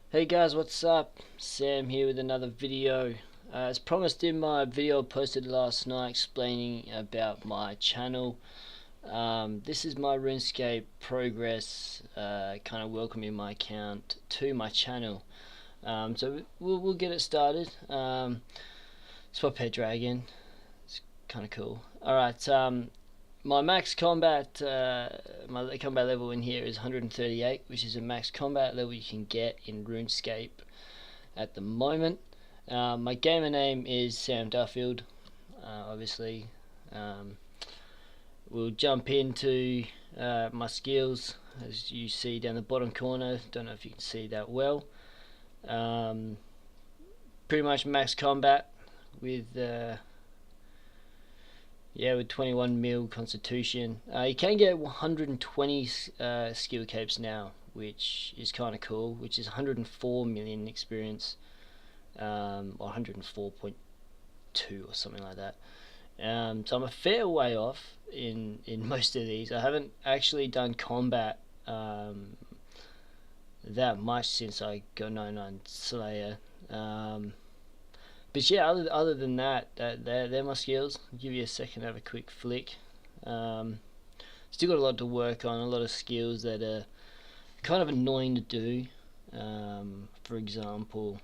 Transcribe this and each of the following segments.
Hey guys, what's up? Sam here with another video. As promised in my video posted last night explaining about my channel, this is my Runescape progress, kind of welcoming my account to my channel. So we'll get it started. Swap Pet Dragon, it's kind of cool. Alright, my max combat, my combat level in here is 138, which is a max combat level you can get in RuneScape at the moment. My gamer name is Sam Duffield, obviously. We'll jump into my skills, as you see down the bottom corner. Don't know if you can see that well. Pretty much max combat with with 21 mil constitution. You can get 120 skill capes now, which is kind of cool, which is 104 million experience, or 104.2 or something like that. So I'm a fair way off in most of these. I haven't actually done combat that much since I got 99 Slayer. But yeah, other than that, they're my skills. I'll give you a second to have a quick flick. Still got a lot to work on, a lot of skills that are kind of annoying to do. For example,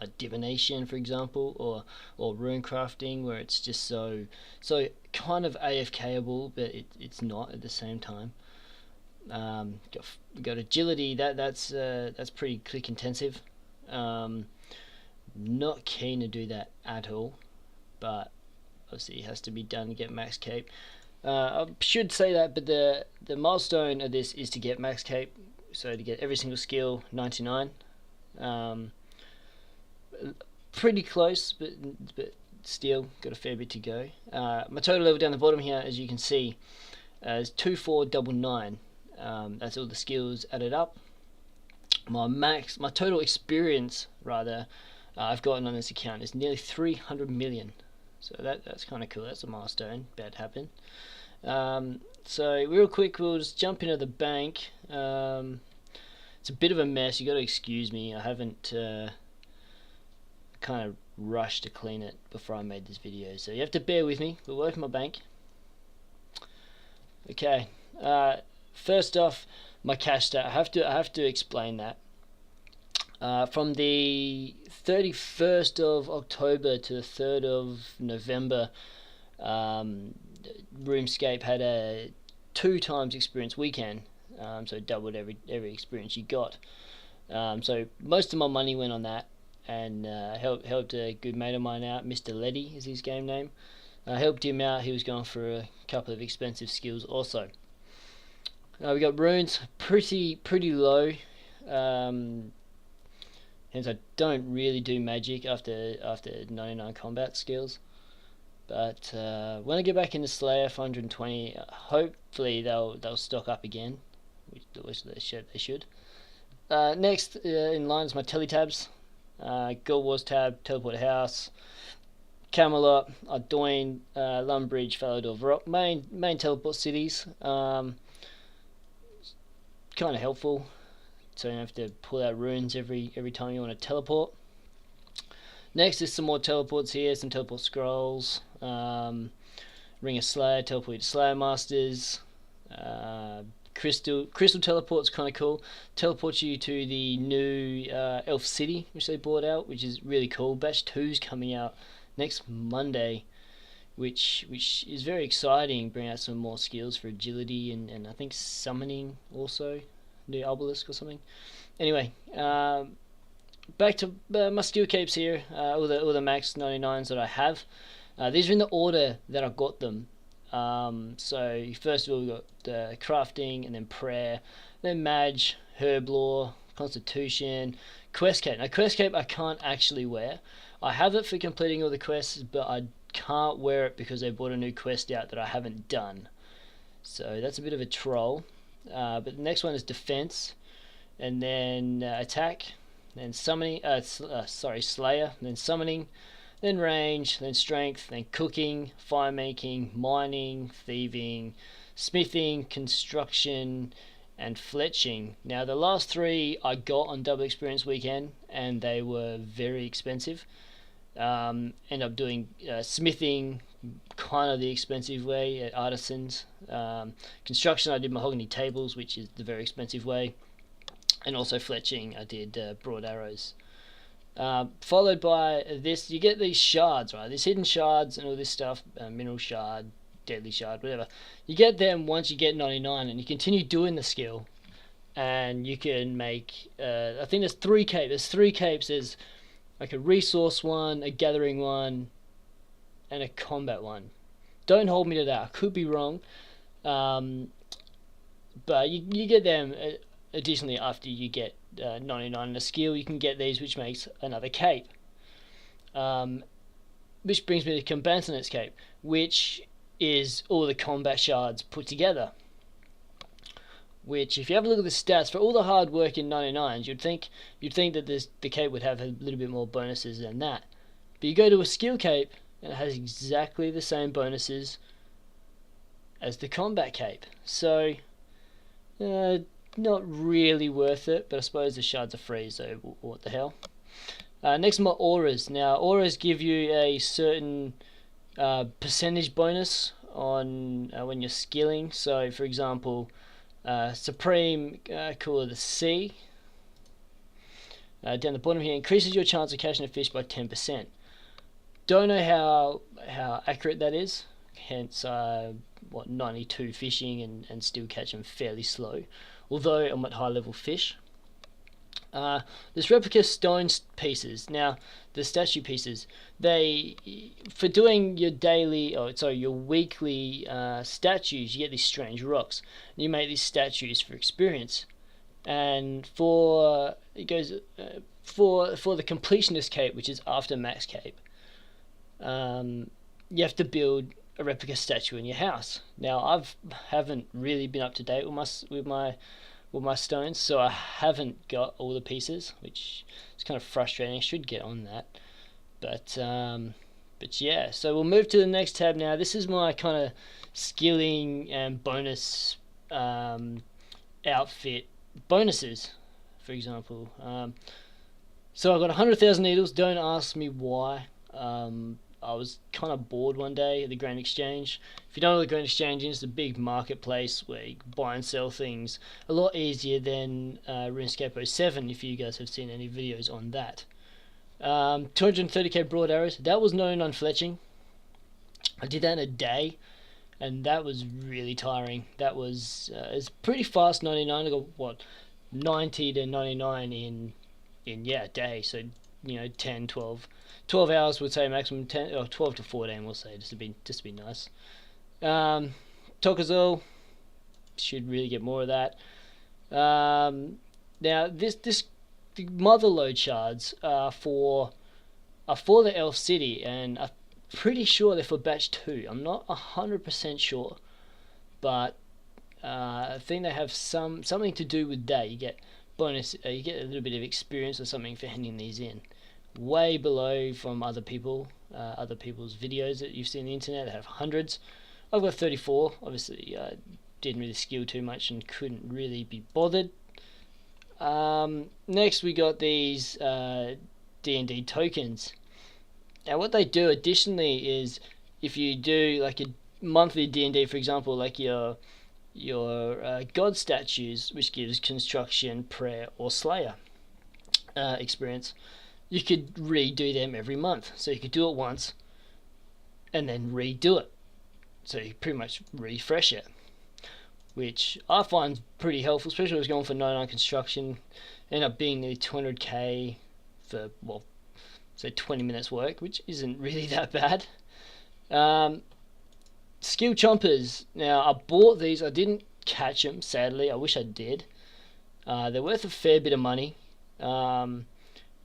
like divination, for example, or rune crafting, where it's just so kind of AFKable, but it's not at the same time. Got agility. That's pretty click intensive. Not keen to do that at all, but obviously it has to be done to get max cape. I should say that, but the milestone of this is to get max cape, so to get every single skill 99. Pretty close, but still got a fair bit to go. My total level down the bottom here, as you can see, is 2499. That's all the skills added up. My total experience rather, I've gotten on this account is nearly 300 million. So that's kind of cool. That's a milestone. About to happen. So real quick, we'll just jump into the bank. It's a bit of a mess. You got to excuse me. I haven't kind of rushed to clean it before I made this video, so you have to bear with me. We'll open my bank. Okay. First off, my cash stat. I have to explain that. From the 31st of October to the 3rd of November, Runescape had a 2 times experience weekend, so doubled every experience you got. So most of my money went on that, and helped a good mate of mine out. Mr. Letty is his game name. I helped him out. He was going for a couple of expensive skills also. We got runes pretty low. Hence I don't really do magic after 99 combat skills. But when I get back into Slayer for 120, hopefully they'll stock up again, which they should. Next in line is my teletabs. Gold Wars tab, Teleport House, Camelot, Ardoin, Lumbridge, Falador, Varrock, main teleport cities. Kind of helpful, so you don't have to pull out runes every time you want to teleport. Next is some more teleports here, some teleport scrolls. Ring of Slayer, teleport to Slayer Masters. Crystal teleport's kind of cool. Teleports you to the new Elf City, which they brought out, which is really cool. Batch 2's coming out next Monday, which is very exciting. Bring out some more skills for agility and I think summoning also. New obelisk or something. Anyway, back to my skill capes here. All the max 99s that I have. These are in the order that I got them. So first of all we got crafting, and then prayer, then mage, herb lore, constitution, quest cape. Now quest cape I can't actually wear. I have it for completing all the quests, but I can't wear it because they brought a new quest out that I haven't done. So that's a bit of a troll. But the next one is defense, and then attack, then summoning. Slayer, then summoning, then range, then strength, then cooking, fire making, mining, thieving, smithing, construction, and fletching. Now the last 3 I got on double experience weekend, and they were very expensive. End up doing smithing, kind of the expensive way at Artisans. Construction, I did mahogany tables, which is the very expensive way, and also fletching, I did broad arrows. Followed by this, you get these shards, right? These hidden shards and all this stuff, mineral shard, deadly shard, whatever. You get them once you get 99, and you continue doing the skill, and you can make. I think there's 3 capes. There's 3 capes. There's like a resource one, a gathering one, and a combat one. Don't hold me to that. I could be wrong, but you get them. Additionally, after you get 99 in a skill, you can get these, which makes another cape. Which brings me to Combatante's cape, which is all the combat shards put together. Which, if you have a look at the stats, for all the hard work in 99s, you'd think that the cape would have a little bit more bonuses than that. But you go to a skill cape, and it has exactly the same bonuses as the combat cape. So, not really worth it, but I suppose the shards are free, so what the hell. Next, more auras. Now, auras give you a certain percentage bonus on when you're skilling. So, for example, Supreme Cooler the Sea. Down the bottom here, increases your chance of catching a fish by 10%. Don't know how accurate that is. Hence, 92 fishing and still catch them fairly slow. Although I'm at high level fish. There's replica stone pieces. Now, the statue pieces, for doing your weekly statues, you get these strange rocks. And you make these statues for experience. And for the completionist cape, which is after max cape, you have to build a replica statue in your house. Now, haven't really been up to date with my stones, so I haven't got all the pieces, which is kind of frustrating. I should get on that, but yeah. So we'll move to the next tab now. This is my kind of skilling and bonus outfit bonuses, for example. So I've got 100,000 needles. Don't ask me why. I was kind of bored one day at the Grand Exchange. If you don't know what the Grand Exchange is, it's a big marketplace where you buy and sell things a lot easier than RuneScape 07, if you guys have seen any videos on that. 230k broad arrows. That was 99 fletching. I did that in a day, and that was really tiring. That was it's pretty fast 99. I got 90 to 99 in a day. So 10, 12 hours would say maximum, 10 or 12 to 14 we'll say, just to be nice. Tokazol should really get more of that. Now the mother load shards are for the Elf City, and I'm pretty sure they're for batch 2. I'm not 100% sure, but I think they have something to do with that. You get bonus, you get a little bit of experience or something for handing these in. Way below from other people's videos that you've seen on the internet. They have hundreds. I've got 34. Obviously, didn't really skill too much and couldn't really be bothered. Next, we got these D&D tokens. Now, what they do additionally is, if you do like a monthly D&D, for example, like your god statues, which gives construction, prayer, or slayer experience, you could redo them every month. So you could do it once and then redo it. So you pretty much refresh it, which I find pretty helpful, especially when I was going for 99 construction. Ended up being nearly 200k for, say 20 minutes work, which isn't really that bad. Skill chompers. Now, I bought these. I didn't catch them, sadly. I wish I did. They're worth a fair bit of money.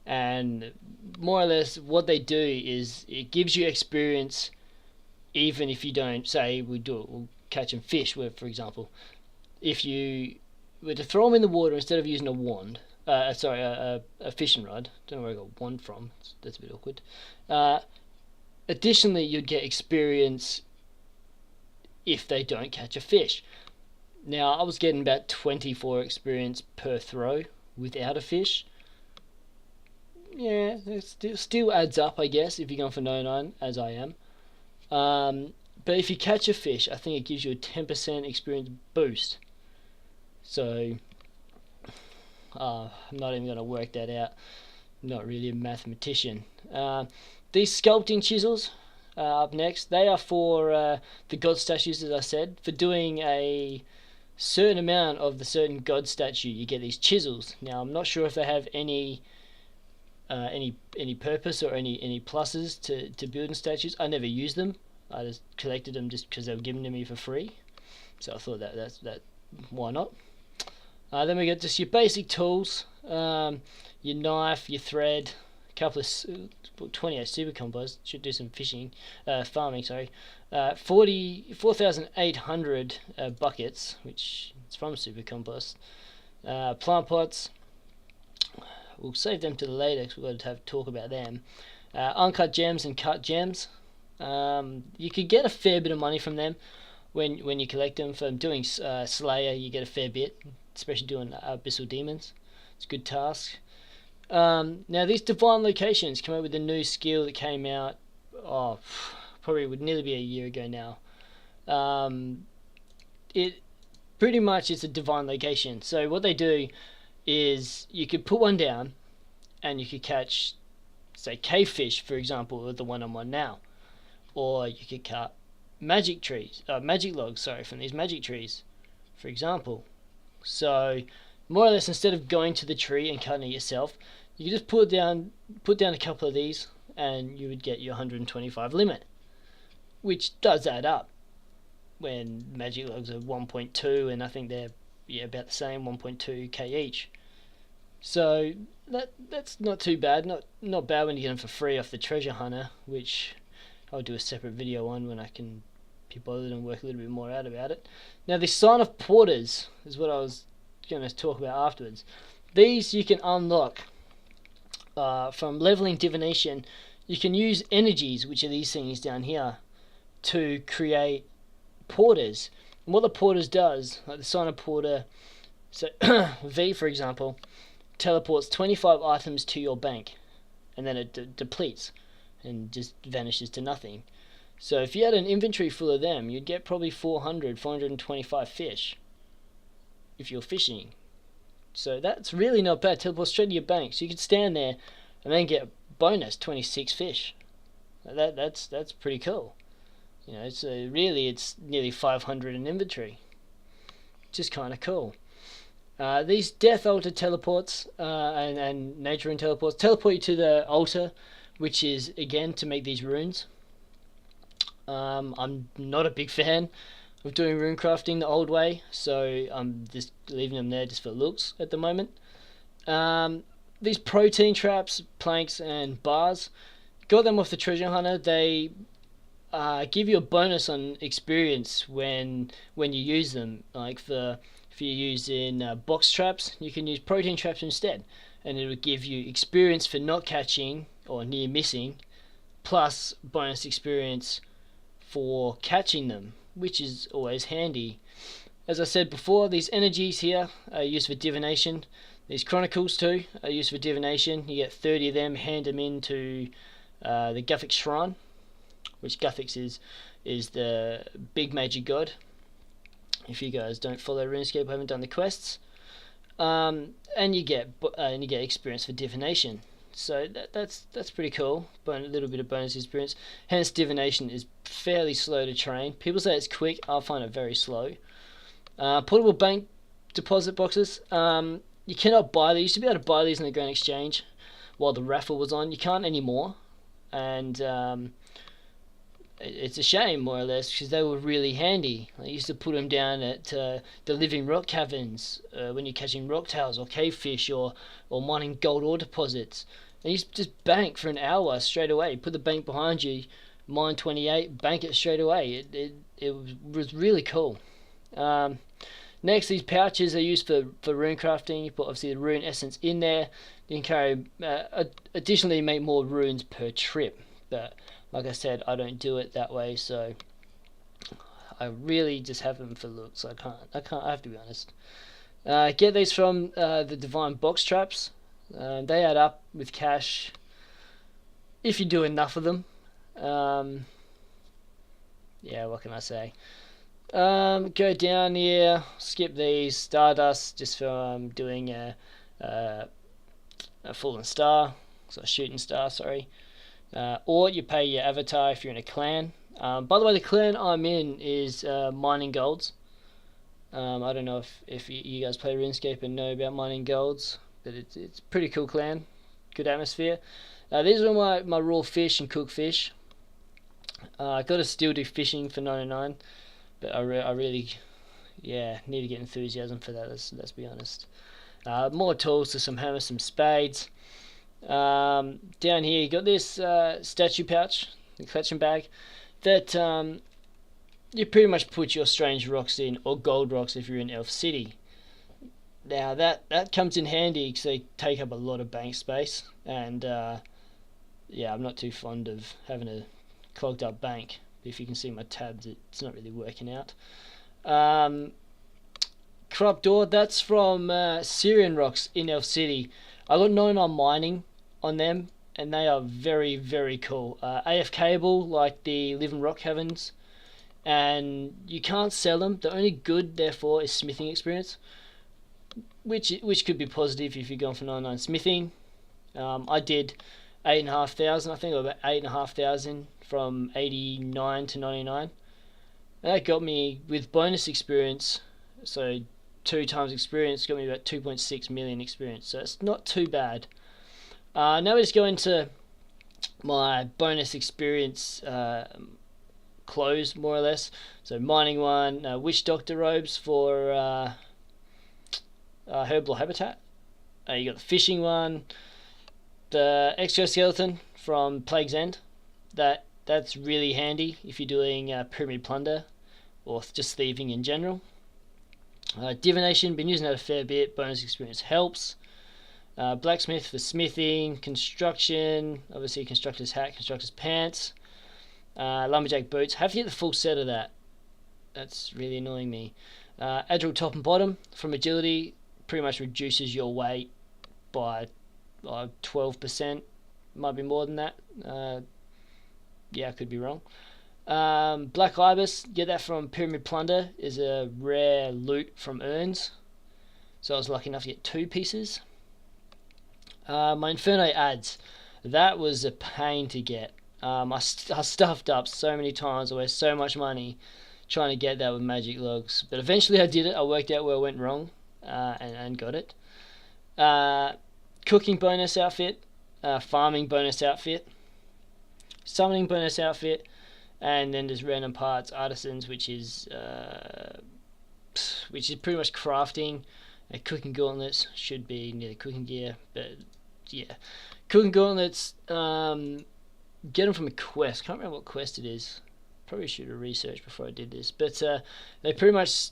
And more or less what they do is it gives you experience even if you don't, say we'll catch and fish, where, for example, if you were to throw them in the water instead of using a wand, a fishing rod, don't know where I got wand from, that's a bit awkward. Additionally, you'd get experience if they don't catch a fish. Now I was getting about 24 experience per throw without a fish. Yeah, it still adds up, I guess, if you're going for 99, as I am. But if you catch a fish, I think it gives you a 10% experience boost. So, I'm not even going to work that out. I'm not really a mathematician. These sculpting chisels up next, they are for the god statues, as I said. For doing a certain amount of the certain god statue, you get these chisels. Now, I'm not sure if they have any purpose or any pluses to building statues. I never used them. I just collected them just because they were given to me for free. So I thought that why not? Then we get just your basic tools, your knife, your thread, a couple of 28 super combos. Should do some farming. Sorry, 4,800 buckets, which is from super compost. Plant pots. We'll save them to the later because we've got to have talk about them. Uncut gems and cut gems. You could get a fair bit of money from them when you collect them. From doing Slayer, you get a fair bit, especially doing Abyssal Demons. It's a good task. Now, these Divine Locations come out with a new skill that came out, probably would nearly be a year ago now. It pretty much is a Divine Location. So what they do is you could put one down and you could catch, say, cave fish, for example, or the one I'm on now. Or you could cut magic logs, from these magic trees, for example. So, more or less, instead of going to the tree and cutting it yourself, you could just put down a couple of these, and you would get your 125 limit, which does add up. When magic logs are 1.2, and I think they're about the same, 1.2k each. So that's not too bad. Not bad when you get them for free off the treasure hunter, which I'll do a separate video on when I can be bothered and work a little bit more out about it. Now, the Sign of Porters is what I was going to talk about afterwards. These you can unlock from leveling divination. You can use energies, which are these things down here, to create porters. And what the porters does, like the Sign of Porter, so V, for example, teleports 25 items to your bank, and then it depletes and just vanishes to nothing. So if you had an inventory full of them, you'd get probably 425 fish if you're fishing. So that's really not bad. Teleport straight to your bank. So you could stand there and then get a bonus 26 fish. That's pretty cool. So really it's nearly 500 in inventory. Just kind of cool. These Death Altar teleports and Nature Rune teleports teleport you to the altar, which is, again, to make these runes. I'm not a big fan of doing rune crafting the old way, so I'm just leaving them there just for looks at the moment. These protein traps, planks, and bars, got them off the treasure hunter. They give you a bonus on experience when you use them. Like if you're using box traps, you can use protein traps instead, and it will give you experience for not catching or near missing, plus bonus experience for catching them, which is always handy. As I said before, these energies here are used for divination. These chronicles too are used for divination. You get 30 of them, hand them into the Guthix Shrine, which Guthix is the big major god. If you guys don't follow Runescape, haven't done the quests, and you get experience for divination. So that's pretty cool, but a little bit of bonus experience. Hence, divination is fairly slow to train. People say it's quick. I find it very slow. Portable bank deposit boxes. You cannot buy these. You used to be able to buy these in the Grand Exchange while the raffle was on. You can't anymore, and it's a shame, more or less, because they were really handy. I used to put them down at the living rock caverns when you're catching rocktails or cavefish or mining gold ore deposits. And you just bank for an hour straight away. Put the bank behind you, mine 28, bank it straight away. It was really cool. Next, these pouches are used for rune crafting. You put obviously the rune essence in there. You can carry additionally make more runes per trip, but like I said, I don't do it that way, so I really just have them for looks. I have to be honest. Get these from the Divine Box Traps. They add up with cash if you do enough of them. Yeah, what can I say? Go down here, skip these. Stardust, just for doing a fallen star, so a shooting star, sorry. Or you pay your avatar if you're in a clan. By the way, the clan I'm in is mining golds. I don't know if you guys play Runescape and know about mining golds, but it's a pretty cool clan. Good atmosphere. These are my raw fish and cooked fish. I gotta still do fishing for 99, but I really, yeah, need to get enthusiasm for that. Let's be honest. More tools, so some hammers, some spades. Down here you got this statue pouch, the collection bag, that you pretty much put your strange rocks in, or gold rocks if you're in Elf City. Now that comes in handy because they take up a lot of bank space, and yeah, I'm not too fond of having a clogged up bank. If you can see my tabs, it's not really working out. Corrupt Door, that's from Syrian rocks in Elf City. I got 99 mining on them, and they are very, very cool. AF cable, like the Living Rock Heavens, and you can't sell them. The only good, therefore, is smithing experience, which could be positive if you're going for 99 smithing. I did 8,500, I think, or about 8,500 from 89 to 99. And that got me, with bonus experience, so 2 times experience, got me about 2.6 million experience. So it's not too bad. Now we just go into my bonus experience clothes, more or less. So mining one, witch doctor robes for herbal habitat. You got the fishing one, the exoskeleton from Plague's End. That's really handy if you're doing pyramid plunder or just thieving in general. Divination, been using that a fair bit. Bonus experience helps. Blacksmith for smithing. Construction, obviously constructor's hat, constructor's pants. Lumberjack boots. Have to get the full set of that. That's really annoying me. Agile top and bottom from agility, pretty much reduces your weight by 12%. Might be more than that. Yeah, I could be wrong. Black Ibis, get that from Pyramid Plunder, is a rare loot from Urns. So I was lucky enough to get 2 pieces. My Inferno ads, that was a pain to get. I stuffed up so many times, I wasted so much money trying to get that with magic logs. But eventually I did it. I worked out where I went wrong and got it. Cooking bonus outfit, farming bonus outfit, summoning bonus outfit, and then there's random parts, artisans, which is pretty much crafting. Cooking gauntlets should be near the cooking gear, but yeah, cooking gauntlets. Get them from a quest. Can't remember what quest it is. Probably should have researched before I did this, but they pretty much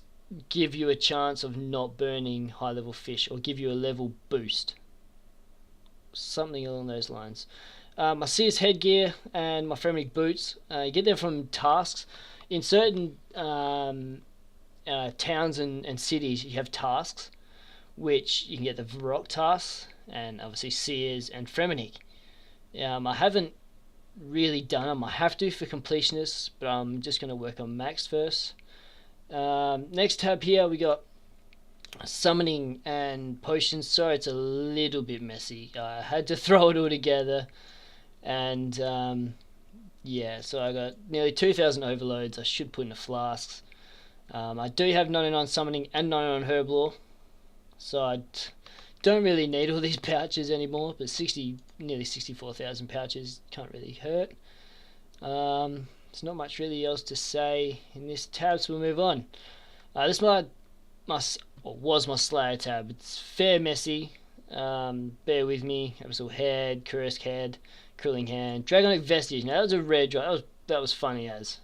give you a chance of not burning high level fish, or give you a level boost, something along those lines. My Sears headgear and my Fremenic boots, you get them from tasks. In certain towns and cities, you have tasks, which you can get the Varrock tasks, and obviously Sears and Fremenic. I haven't really done them. I have to for completionists, but I'm just going to work on max first. Next tab here, we got summoning and potions. Sorry, it's a little bit messy. I had to throw it all together. And yeah, so I got nearly 2,000 overloads. I should put in the flasks. I do have 99 summoning and 99 herb lore, so I don't really need all these pouches anymore. But nearly 64,000 pouches can't really hurt. There's not much really else to say in this tab, so we'll move on. This was my Slayer tab. It's fair messy. Bear with me. Absolute head, Kursk head, Crueling Hand, Dragonic Vestige. Now that was a rare drop. That was funny as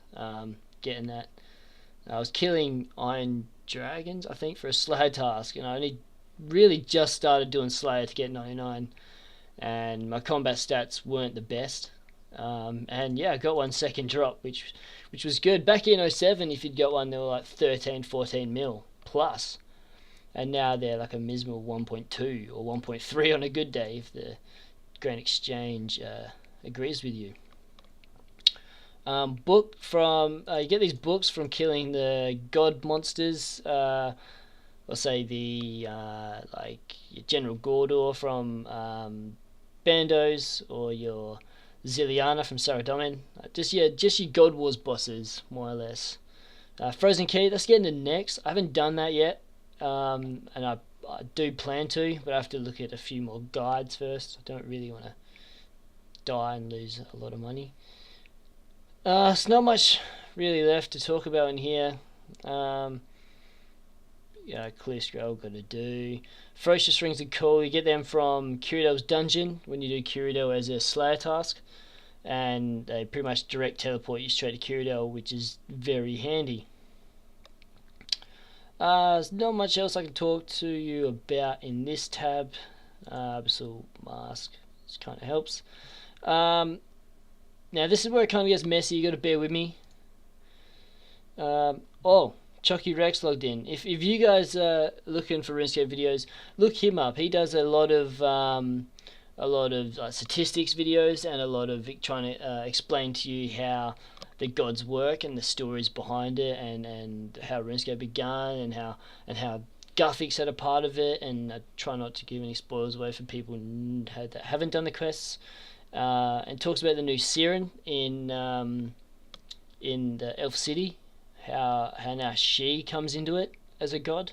getting that. I was killing Iron Dragons, I think, for a Slayer task, and I only really just started doing Slayer to get 99, and my combat stats weren't the best. And yeah, I got one second drop, which was good. Back in 07, if you'd got one, they were like 13, 14 mil plus. And now they're like a dismal 1.2 or 1.3 on a good day if the Grand Exchange agrees with you. Book from you get these books from killing the god monsters. Let's say the like your General Gordor from Bandos, or your Ziliana from Saradomin. Just your God Wars bosses, more or less. Frozen Key, let's get into next. I haven't done that yet, and I do plan to, but I have to look at a few more guides first. I don't really want to die and lose a lot of money. There's not much really left to talk about in here. Clear scroll, got to do. Ferocious Rings are cool. You get them from Kirido's dungeon when you do Kirido as a Slayer task, and they pretty much direct teleport you straight to Kirido, which is very handy. There's not much else I can talk to you about in this tab. Abyssal Mask, this kind of helps. Now this is where it kind of gets messy. You got to bear with me. Chokii Rex logged in. If you guys are looking for RuneScape videos, look him up. He does a lot of statistics videos, and a lot of trying to explain to you how the gods work and the stories behind it, and how RuneScape began, and how Guthix had a part of it. And I try not to give any spoilers away for people that haven't done the quests. And talks about the new Siren in the Elf City. How now she comes into it as a god,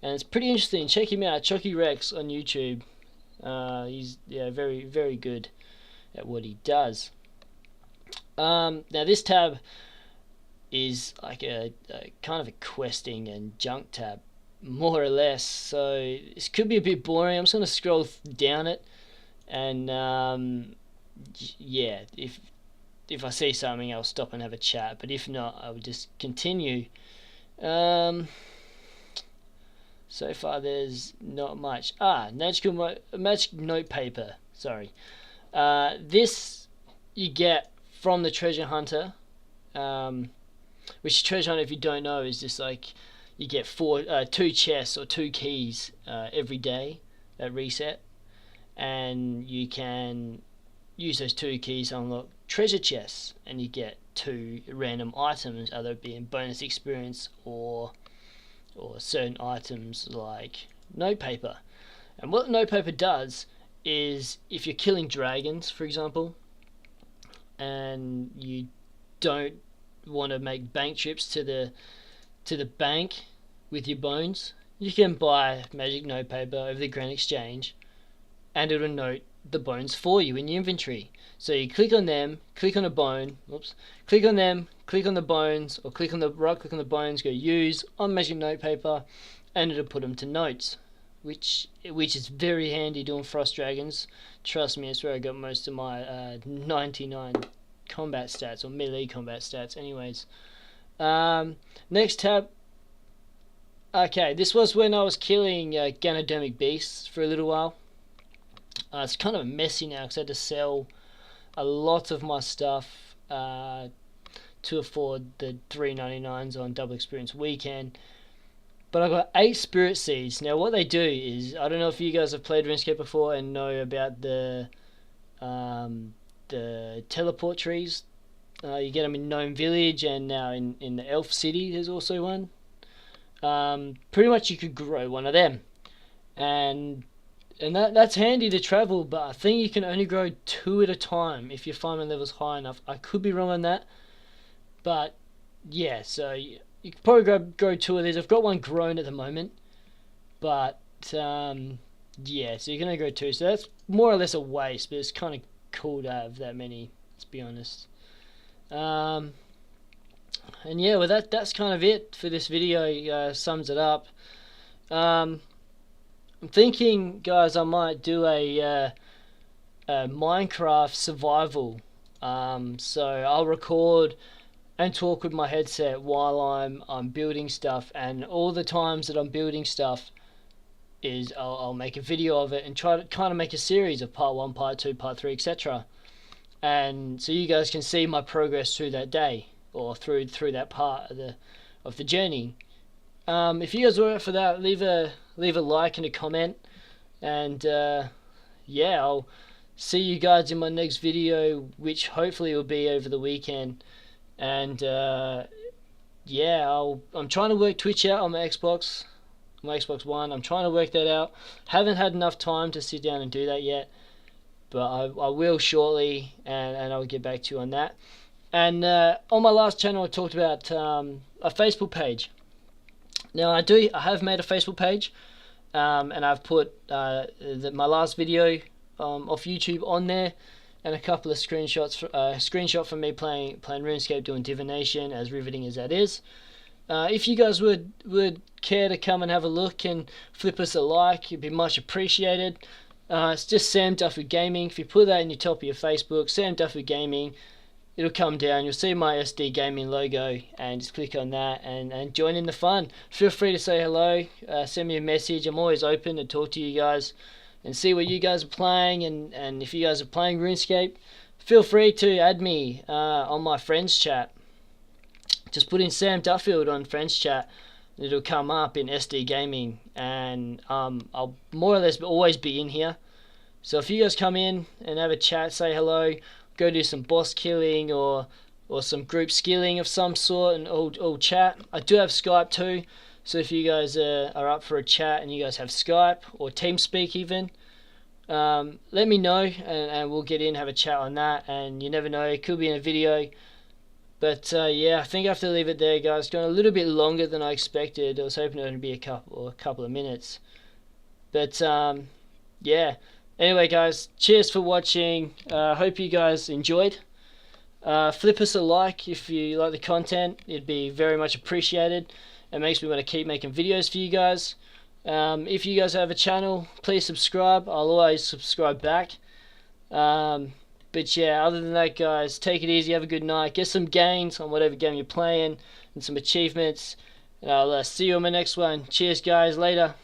and it's pretty interesting. Check him out, Chokii Rex on YouTube. He's very, very good at what he does. Now this tab is like a kind of a questing and junk tab, more or less. So this could be a bit boring. I'm just gonna scroll down it, and if I see something, I'll stop and have a chat, but if not, I will just continue. So far there's not much. Magic notepaper, sorry. This you get from the treasure hunter, which treasure hunter, if you don't know, is just like you get 2 chests or 2 keys every day at reset, and you can use those 2 keys to unlock treasure chests, and you get 2 random items, either being bonus experience or certain items like notepaper. And what notepaper does is, if you're killing dragons, for example, and you don't want to make bank trips to the bank with your bones, you can buy magic notepaper over the Grand Exchange, and it'll note the bones for you in your inventory. So you click on them, click on a bone, click on them, click on the bones, or click on the right click on the bones, go use on magic notepaper, and it'll put them to notes, which is very handy doing frost dragons. Trust me, it's where I got most of my 99 combat stats, or melee combat stats anyways. Next tab. Okay, this was when I was killing Ganodermic beasts for a little while. It's kind of messy now because I had to sell a lot of my stuff to afford the $3.99s on Double Experience Weekend. But I got 8 Spirit Seeds. Now what they do is, I don't know if you guys have played RuneScape before and know about the teleport trees. You get them in Gnome Village, and now in the Elf City there's also one. Pretty much you could grow one of them, and that's handy to travel, but I think you can only grow 2 at a time if your farming level's high enough. I could be wrong on that, but yeah, so you could probably grow 2 of these. I've got one grown at the moment, but yeah, so you can only grow 2, so that's more or less a waste, but it's kind of cool to have that many, let's be honest. And yeah, well that's kind of it for this video. Sums it up. I'm thinking, guys, I might do a Minecraft survival. So I'll record and talk with my headset while I'm building stuff, and all the times that I'm building stuff is I'll make a video of it and try to kind of make a series of part 1, part 2, part 3, etc. and so you guys can see my progress through that day, or through that part of the journey. If you guys were up for that, leave a like and a comment, and yeah, I'll see you guys in my next video, which hopefully will be over the weekend. And yeah, I'm trying to work Twitch out on my Xbox One. I'm trying to work that out. Haven't had enough time to sit down and do that yet, but I will shortly, and I'll get back to you on that. And on my last channel, I talked about a Facebook page. Now I have made a Facebook page, and I've put my last video off YouTube on there, and a couple of screenshots. Screenshot from me playing RuneScape, doing divination, as riveting as that is. If you guys would care to come and have a look and flip us a like, it'd be much appreciated. It's just Sam Duffy Gaming. If you put that in your top of your Facebook, Sam Duffy Gaming, it'll come down. You'll see my SD Gaming logo, and just click on that and join in the fun. Feel free to say hello, send me a message. I'm always open to talk to you guys and see what you guys are playing, and if you guys are playing RuneScape, feel free to add me on my friends chat. Just put in Sam Duffield on friends chat, and it'll come up in SD Gaming, and I'll more or less always be in here. So if you guys come in and have a chat, say hello, go do some boss killing or some group skilling of some sort, and all chat. I do have Skype too, so if you guys are up for a chat and you guys have Skype or TeamSpeak even, let me know, and we'll get in, have a chat on that. And you never know, it could be in a video. But yeah, I think I have to leave it there, guys. It's gone a little bit longer than I expected. I was hoping it would be a couple of minutes. But yeah. Anyway, guys, cheers for watching. Hope you guys enjoyed. Flip us a like if you like the content. It'd be very much appreciated. It makes me want to keep making videos for you guys. If you guys have a channel, please subscribe. I'll always subscribe back. But yeah, other than that, guys, take it easy. Have a good night. Get some gains on whatever game you're playing and some achievements. And I'll see you on my next one. Cheers, guys. Later.